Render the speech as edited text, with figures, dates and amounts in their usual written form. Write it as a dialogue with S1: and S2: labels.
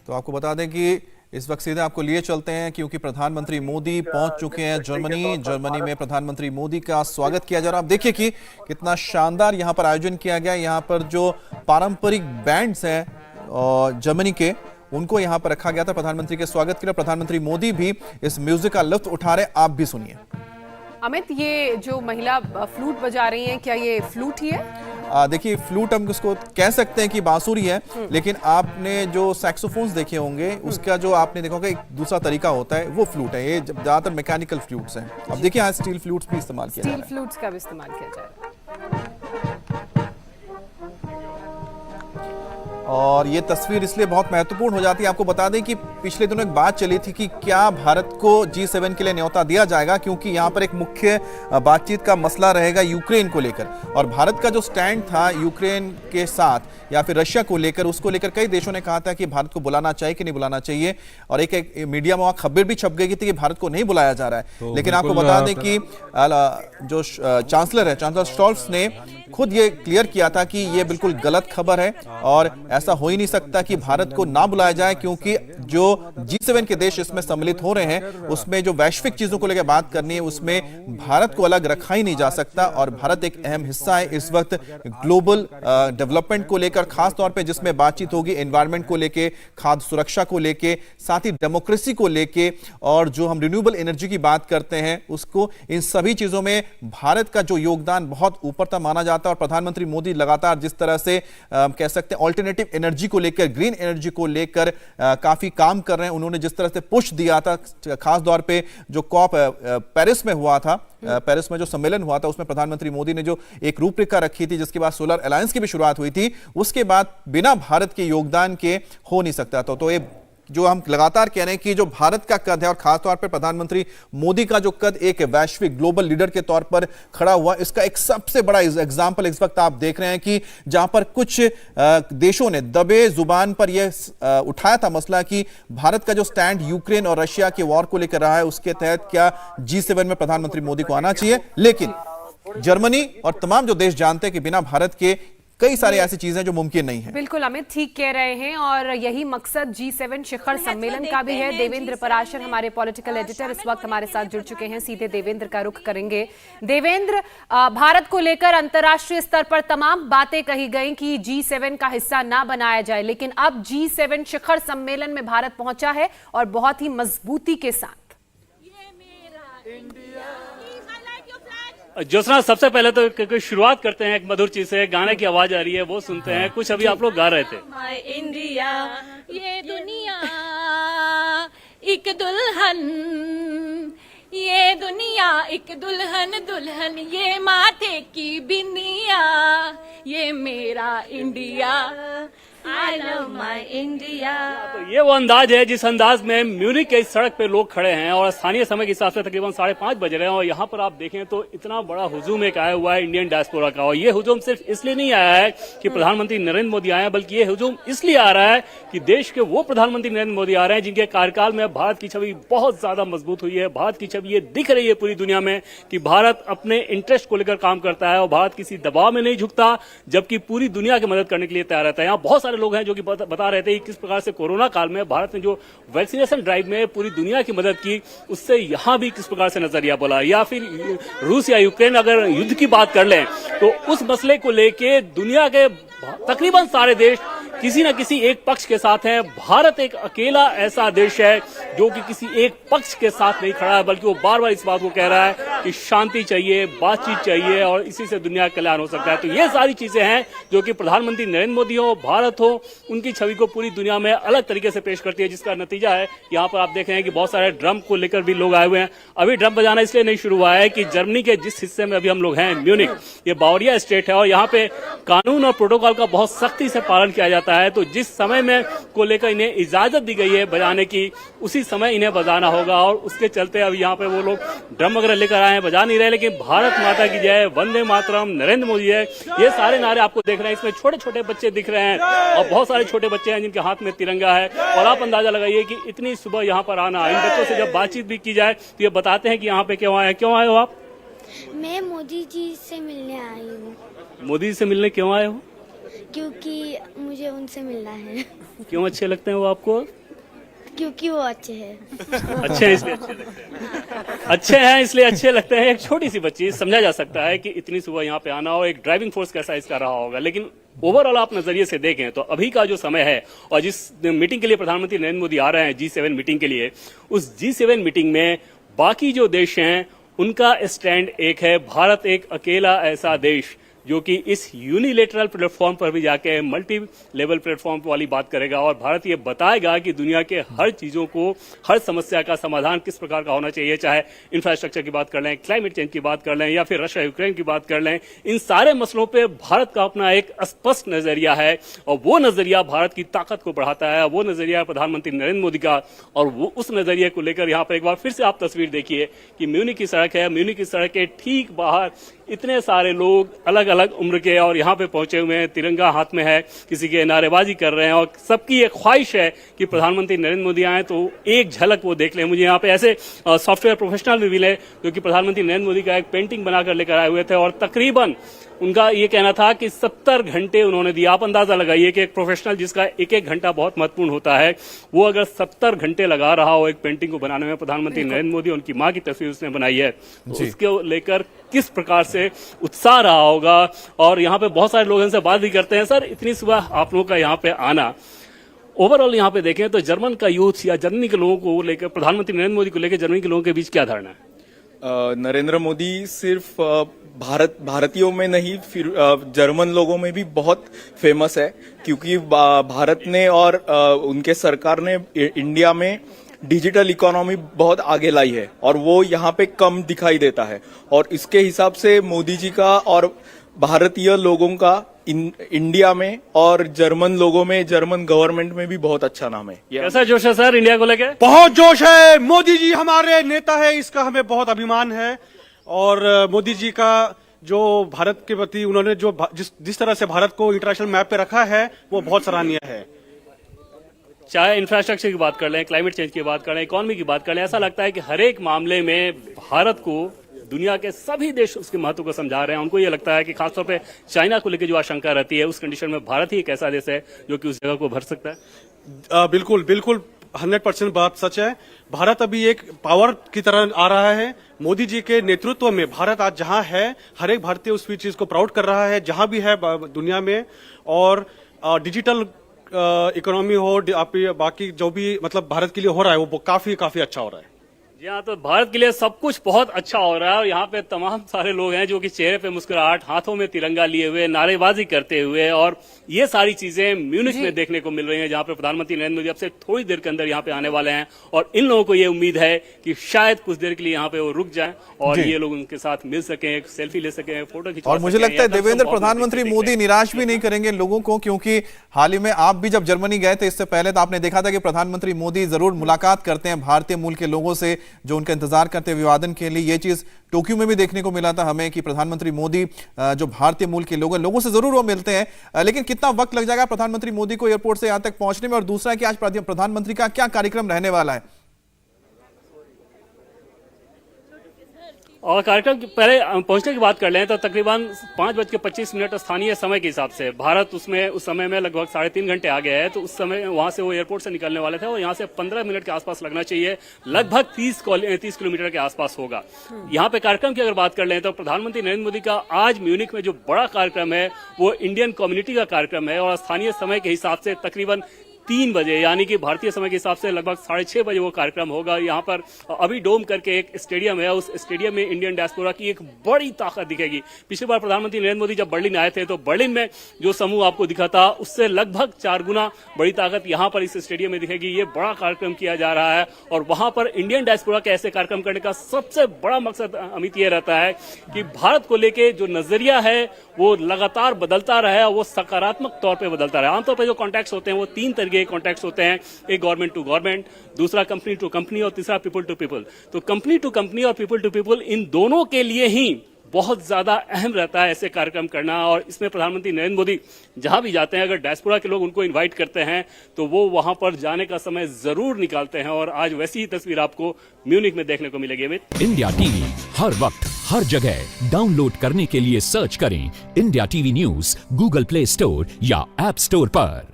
S1: तो आपको बता दें कि इस वक्त सीधे आपको लिए चलते हैं क्योंकि प्रधानमंत्री मोदी पहुंच चुके हैं जर्मनी में प्रधानमंत्री मोदी का स्वागत किया जा रहा है। आप देखिए कि कितना शानदार यहां पर आयोजन किया गया। यहां पर जो पारंपरिक बैंड्स हैं जर्मनी के, उनको यहां पर रखा गया था प्रधानमंत्री के स्वागत के लिए। प्रधानमंत्री मोदी भी इस म्यूजिक का लुत्फ उठा रहे। आप भी सुनिए।
S2: अमित, ये जो महिला फ्लूट बजा रही हैं, क्या ये फ्लूट ही है?
S1: देखिए, फ्लूट हम उसको कह सकते हैं कि बांसुरी है, लेकिन आपने जो सैक्सोफोन्स देखे होंगे उसका जो आपने देखा होगा एक दूसरा तरीका होता है, वो फ्लूट है। ये ज्यादातर मैकेनिकल फ्लूट्स हैं। अब देखिए यहाँ स्टील फ्लूट्स भी इस्तेमाल किया जा रहा है।
S2: स्टील फ्लूट्स का भी इस्तेमाल किया जा रहा है।
S1: और ये तस्वीर इसलिए बहुत महत्वपूर्ण हो जाती है। आपको बता दें कि पिछले दिनों एक बात चली थी कि क्या भारत को G7 के लिए न्योता दिया जाएगा, क्योंकि यहाँ पर एक मुख्य बातचीत का मसला रहेगा यूक्रेन को लेकर। और भारत का जो स्टैंड था यूक्रेन के साथ या फिर रशिया को लेकर, उसको लेकर कई देशों ने कहा था कि भारत को बुलाना चाहिए कि नहीं बुलाना चाहिए। और एक मीडिया में खबर भी छप गई थी कि भारत को नहीं बुलाया जा रहा है। तो लेकिन आपको बता दें कि जो चांसलर है, चांसलर स्टॉल्स ने खुद ये क्लियर किया था कि ये बिल्कुल गलत खबर है और ऐसा हो ही नहीं सकता कि भारत को ना बुलाया जाए, क्योंकि जो G7 के देश इसमें सम्मिलित हो रहे हैं उसमें जो वैश्विक चीजों को लेकर बात करनी है उसमें भारत को अलग रखा ही नहीं जा सकता। और भारत एक अहम हिस्सा है इस वक्त ग्लोबल डेवलपमेंट को लेकर, खास तौर पे जिसमें बातचीत होगी एनवायरमेंट को लेके, खाद्य सुरक्षा को लेके, साथ ही डेमोक्रेसी को लेके, और जो हम रिन्यूएबल एनर्जी की बात करते हैं उसको, इन सभी चीजों में भारत का जो योगदान बहुत ऊपर तक माना जाता है। और प्रधानमंत्री मोदी लगातार जिस तरह से कह सकते हैं ऑल्टरनेटिव एनर्जी को लेकर, ग्रीन एनर्जी को लेकर काफी काम कर रहे हैं। उन्होंने जिस तरह से पुश दिया था, खास तौर पे जो कॉप पेरिस में हुआ था, पेरिस में जो सम्मेलन हुआ था, उसमें प्रधानमंत्री मोदी ने जो एक रूपरेखा रखी थी, जिसके बाद सोलर अलायंस की भी शुरुआत हुई थी, उसके बाद बिना भारत के योगदान के हो नहीं सकता। तो ये जो हम लगातार कह रहे हैं कि जो भारत का कद है, और खासतौर पर प्रधानमंत्री मोदी का जो कद एक वैश्विक ग्लोबल लीडर के तौर पर खड़ा हुआ, इसका एक सबसे बड़ा एग्जांपल इस वक्त आप देख रहे हैं कि जहां पर कुछ देशों ने दबे जुबान पर यह उठाया था मसला कि भारत का जो स्टैंड यूक्रेन और रशिया के वॉर को लेकर रहा है, उसके तहत क्या G7 में प्रधानमंत्री मोदी को आना चाहिए। लेकिन जर्मनी और तमाम जो देश जानते हैं कि बिना भारत के कई सारी ऐसी चीजें जो मुमकिन नहीं है।
S2: बिल्कुल अमित, ठीक कह रहे हैं, और यही मकसद G7 शिखर सम्मेलन का भी है। देवेंद्र पराशर हमारे पॉलिटिकल एडिटर इस वक्त हमारे साथ जुड़ चुके हैं। सीधे देवेंद्र का रुख करेंगे। देवेंद्र, भारत को लेकर अंतर्राष्ट्रीय स्तर पर तमाम बातें कही गई कि G7 का हिस्सा ना बनाया जाए, लेकिन अब G7 शिखर सम्मेलन में भारत पहुंचा है और बहुत ही मजबूती के साथ।
S3: ज्योत्सना, सबसे पहले तो शुरुआत करते हैं एक मधुर चीज से। गाने की आवाज आ रही है, वो सुनते हैं। कुछ अभी आप लोग गा रहे थे।
S4: माय इंडिया, ये दुनिया एक दुल्हन, ये दुनिया एक दुल्हन, दुल्हन ये माथे की बिंदिया, ये मेरा India, I love my India।
S3: तो ये वो अंदाज है जिस अंदाज में म्यूनिख के इस सड़क पे लोग खड़े हैं, और स्थानीय समय के हिसाब से तकरीबन 5:30 बज रहे हैं। और यहाँ पर आप देखें तो इतना बड़ा हुजूम एक आया हुआ है इंडियन डायस्पोरा का। और ये हुजूम सिर्फ इसलिए नहीं आया है कि प्रधानमंत्री नरेंद्र मोदी आए हैं, बल्कि ये हुजूम इसलिए आ रहा है कि देश के वो प्रधानमंत्री नरेंद्र मोदी आ रहे हैं जिनके कार्यकाल में भारत की छवि बहुत ज्यादा मजबूत हुई है। भारत की छवि ये दिख रही है पूरी दुनिया में कि भारत अपने इंटरेस्ट को लेकर काम करता है और भारत किसी दबाव में नहीं झुकता, जबकि पूरी दुनिया की मदद करने के लिए तैयार रहता है। यहाँ बहुत लोग हैं जो कि बता रहे थे कि किस प्रकार से कोरोना काल में भारत ने जो वैक्सीनेशन ड्राइव में पूरी दुनिया की मदद की, उससे यहां भी किस प्रकार से नजरिया बोला। या फिर रूस या यूक्रेन अगर युद्ध की बात कर लें तो उस मसले को लेके दुनिया के तकरीबन सारे देश किसी न किसी एक पक्ष के साथ हैं। भारत एक अकेला ऐसा देश है जो कि किसी एक पक्ष के साथ नहीं खड़ा है, बल्कि वो बार बार इस बात को कह रहा है कि शांति चाहिए, बातचीत चाहिए, और इसी से दुनिया का कल्याण हो सकता है। तो ये सारी चीजें हैं जो कि प्रधानमंत्री नरेंद्र मोदी हो, भारत हो, उनकी छवि को पूरी दुनिया में अलग तरीके से पेश करती है, जिसका नतीजा है यहाँ पर आप देख रहे हैं कि बहुत सारे ड्रम को लेकर भी लोग आए हुए हैं। अभी ड्रम बजाना इसलिए नहीं शुरू हुआ है कि जर्मनी के जिस हिस्से में अभी हम लोग हैं, म्यूनिख, ये बावरिया स्टेट है, और यहाँ पे कानून और प्रोटोकॉल का बहुत सख्ती से पालन किया जाता है। तो जिस समय में को लेकर इन्हें इजाजत दी गई है बजाने की, उसी समय इन्हें बजाना होगा। और उसके चलते अब यहाँ पे वो लोग ड्रम वगैरह लेकर आए हैं, बजा नहीं रहे, लेकिन भारत माता की जय, वंदे मातरम, नरेंद्र मोदी है, ये सारे नारे आपको देख रहे हैं। इसमें छोटे छोटे बच्चे दिख रहे हैं और बहुत सारे छोटे बच्चे हैं जिनके हाथ में तिरंगा है। और आप अंदाजा लगाइए कि इतनी सुबह यहाँ पर आना, इन बच्चों से जब बातचीत भी की जाए तो ये बताते हैं कि यहाँ पे क्यों आए हैं। क्यों आए हो आप?
S5: मैं मोदी जी से मिलने आई हूँ।
S3: मोदी जी से मिलने क्यों आए हो?
S5: क्योंकि मुझे उनसे मिलना है।
S3: क्यों अच्छे लगते हैं वो आपको?
S5: क्योंकि वो अच्छे हैं।
S3: अच्छे हैं इसलिए अच्छे लगते हैं। अच्छे हैं इसलिए अच्छे लगते हैं। एक छोटी सी बच्ची, समझा जा सकता है कि इतनी सुबह यहाँ पे आना और एक ड्राइविंग फोर्स कैसा इसका रहा होगा, लेकिन ओवरऑल आप नजरिए से देखें तो अभी का जो समय है और जिस मीटिंग के लिए प्रधानमंत्री नरेंद्र मोदी आ रहे हैं G7 मीटिंग के लिए, उस G7 मीटिंग में बाकी जो देश हैं उनका स्टैंड एक है। भारत एक अकेला ऐसा देश जो कि इस यूनिलेटरल प्लेटफॉर्म पर भी जाके मल्टी लेवल प्लेटफॉर्म वाली बात करेगा और भारत ये बताएगा कि दुनिया के हर चीजों को, हर समस्या का समाधान किस प्रकार का होना चाहिए, चाहे इंफ्रास्ट्रक्चर की बात कर लें, क्लाइमेट चेंज की बात कर लें या फिर रशिया यूक्रेन की बात कर लें। इन सारे मसलों पे भारत का अपना एक स्पष्ट नजरिया है और वो नजरिया भारत की ताकत को बढ़ाता है। वो नजरिया है प्रधानमंत्री नरेंद्र मोदी का और वो उस नजरिए को लेकर यहाँ पर एक बार फिर से आप तस्वीर देखिए कि म्यूनिख की सड़क है। म्यूनिख की सड़क के ठीक बाहर इतने सारे लोग अलग अलग उम्र के और यहाँ पे पहुंचे हुए हैं, तिरंगा हाथ में है, किसी के नारेबाजी कर रहे हैं और सबकी एक ख्वाहिश है कि प्रधानमंत्री नरेंद्र मोदी आए तो एक झलक वो देख लें। मुझे यहाँ पे ऐसे सॉफ्टवेयर प्रोफेशनल भी मिले जो कि प्रधानमंत्री नरेंद्र मोदी का एक पेंटिंग बनाकर लेकर आए हुए थे और तकरीबन उनका ये कहना था कि 70 घंटे उन्होंने दिया। आप अंदाजा लगाइए कि एक प्रोफेशनल जिसका एक एक घंटा बहुत महत्वपूर्ण होता है, वो अगर 70 घंटे लगा रहा हो एक पेंटिंग को बनाने में, प्रधानमंत्री नरेंद्र मोदी उनकी मां की तस्वीर उसने बनाई है, तो उसको लेकर किस प्रकार से उत्साह रहा होगा। और यहाँ पे बहुत सारे लोग इनसे बात भी करते हैं। सर, इतनी सुबह आप लोगों का यहाँ पे आना, ओवरऑल यहाँ पे देखें तो जर्मन का यूथ या जर्मनी के लोगों को लेकर, प्रधानमंत्री नरेंद्र मोदी को लेकर जर्मनी के लोगों के बीच क्या धारणा है?
S6: नरेंद्र मोदी सिर्फ भारतीयों में नहीं, फिर जर्मन लोगों में भी बहुत फेमस है, क्योंकि भारत ने और उनके सरकार ने इंडिया में डिजिटल इकोनॉमी बहुत आगे लाई है और वो यहाँ पे कम दिखाई देता है। और इसके हिसाब से मोदी जी का और भारतीय लोगों का इंडिया में और जर्मन लोगों में, जर्मन गवर्नमेंट में भी बहुत अच्छा नाम है।
S3: कैसा जोश है सर इंडिया को लेकर?
S7: बहुत जोश है। मोदी जी हमारे नेता है, इसका हमें बहुत अभिमान है। और मोदी जी का जो भारत के प्रति उन्होंने जो जिस तरह से भारत को इंटरनेशनल मैप पे रखा है वो बहुत सराहनीय है।
S3: चाहे इंफ्रास्ट्रक्चर की बात कर लें, क्लाइमेट चेंज की बात कर लें, इकोनॉमी की बात कर लें, ऐसा लगता है कि हर एक मामले में भारत को दुनिया के सभी देश उसके महत्व को समझा रहे हैं। उनको ये लगता है कि खासतौर पे चाइना को लेकर जो आशंका रहती है, उस कंडीशन में भारत ही एक ऐसा देश है जो कि उस जगह को भर सकता है।
S7: बिल्कुल बिल्कुल 100% बात सच है। भारत अभी एक पावर की तरह आ रहा है। मोदी जी के नेतृत्व में भारत आज जहां है, हर एक भारतीय उस चीज को प्राउड कर रहा है जहां भी है दुनिया में। और डिजिटल इकोनॉमी हो, बाकी जो भी मतलब भारत के लिए हो रहा है वो काफी अच्छा हो रहा है।
S3: जी हाँ, तो भारत के लिए सब कुछ बहुत अच्छा हो रहा है और यहाँ पे तमाम सारे लोग हैं जो कि चेहरे पे मुस्कुराहट, हाथों में तिरंगा लिए हुए, नारेबाजी करते हुए, और ये सारी चीजें म्यूनिख में देखने को मिल रही हैं, जहाँ पे प्रधानमंत्री नरेंद्र मोदी अब से थोड़ी देर के अंदर यहाँ पे आने वाले हैं। और इन लोगों को ये उम्मीद है कि शायद कुछ देर के लिए यहाँ पे वो रुक जाएं और ये लोग उनके साथ मिल सकें, एक सेल्फी ले सकें, फोटो खिंचवा
S1: और मुझे लगता है देवेंद्र, प्रधानमंत्री मोदी निराश भी नहीं करेंगे लोगों को, क्योंकि हाल ही में आप भी जब जर्मनी गए थे इससे पहले तो आपने देखा था कि प्रधानमंत्री मोदी जरूर मुलाकात करते हैं भारतीय मूल के लोगों से जो उनका इंतजार करते हैं अभिवादन के लिए। ये चीज टोक्यो में भी देखने को मिला था हमें कि प्रधानमंत्री मोदी जो भारतीय मूल के लोगों से जरूर वो मिलते हैं, लेकिन कितना वक्त लग जाएगा प्रधानमंत्री मोदी को एयरपोर्ट से यहां तक पहुंचने में? और दूसरा कि आज प्रधानमंत्री का क्या कार्यक्रम रहने वाला है?
S3: और कार्यक्रम पहले पहुंचने की बात कर लें तो तकरीबन 5:25 स्थानीय समय के हिसाब से भारत उस समय में लगभग 3.5 घंटे आगे है। तो उस समय वहां से वो एयरपोर्ट से निकलने वाले थे और यहाँ से 15 मिनट के आसपास लगना चाहिए, लगभग 30 किलोमीटर के आसपास होगा। यहाँ पे कार्यक्रम की अगर बात कर लें तो प्रधानमंत्री नरेंद्र मोदी का आज म्यूनिख में जो बड़ा कार्यक्रम है वो इंडियन कम्युनिटी का कार्यक्रम है और स्थानीय समय के हिसाब से तकरीबन 3 बजे, यानी कि भारतीय समय के हिसाब से लगभग 6:30 बजे वो कार्यक्रम होगा। यहाँ पर अभी डोम करके एक स्टेडियम है, उस स्टेडियम में इंडियन डायस्पोरा की एक बड़ी ताकत दिखेगी। पिछली बार प्रधानमंत्री नरेंद्र मोदी जब बर्लिन आए थे तो बर्लिन में जो समूह आपको दिखा था उससे लगभग 4 गुना बड़ी ताकत यहाँ पर इस स्टेडियम में दिखेगी। ये बड़ा कार्यक्रम किया जा रहा है और वहां पर इंडियन डायस्पोरा के ऐसे कार्यक्रम करने का सबसे बड़ा मकसद अमित ये रहता है कि भारत को लेके जो नजरिया है वो लगातार बदलता रहे और वो सकारात्मक तौर पर बदलता रहे। आमतौर पर जो कॉन्टैक्ट्स होते हैं वो 3 तरह के कॉन्टैक्ट्स होते हैं, एक गवर्नमेंट टू गवर्नमेंट, दूसरा कंपनी टू कंपनी और तीसरा पीपल टू पीपल। तो कंपनी टू कंपनी और पीपल टू पीपल, इन दोनों के लिए ही बहुत ज्यादा अहम रहता है ऐसे कार्यक्रम करना। और इसमें प्रधानमंत्री नरेंद्र मोदी जहां भी जाते हैं, अगर डायस्पोरा के लोग उनको इनवाइट करते हैं तो वो वहां पर जाने का समय जरूर निकालते हैं। और आज वैसी ही तस्वीर आपको म्यूनिख में देखने को मिलेगी। अमित,
S8: इंडिया टीवी हर वक्त हर जगह डाउनलोड करने के लिए सर्च करें India TV news Google play store या ऐप स्टोर पर।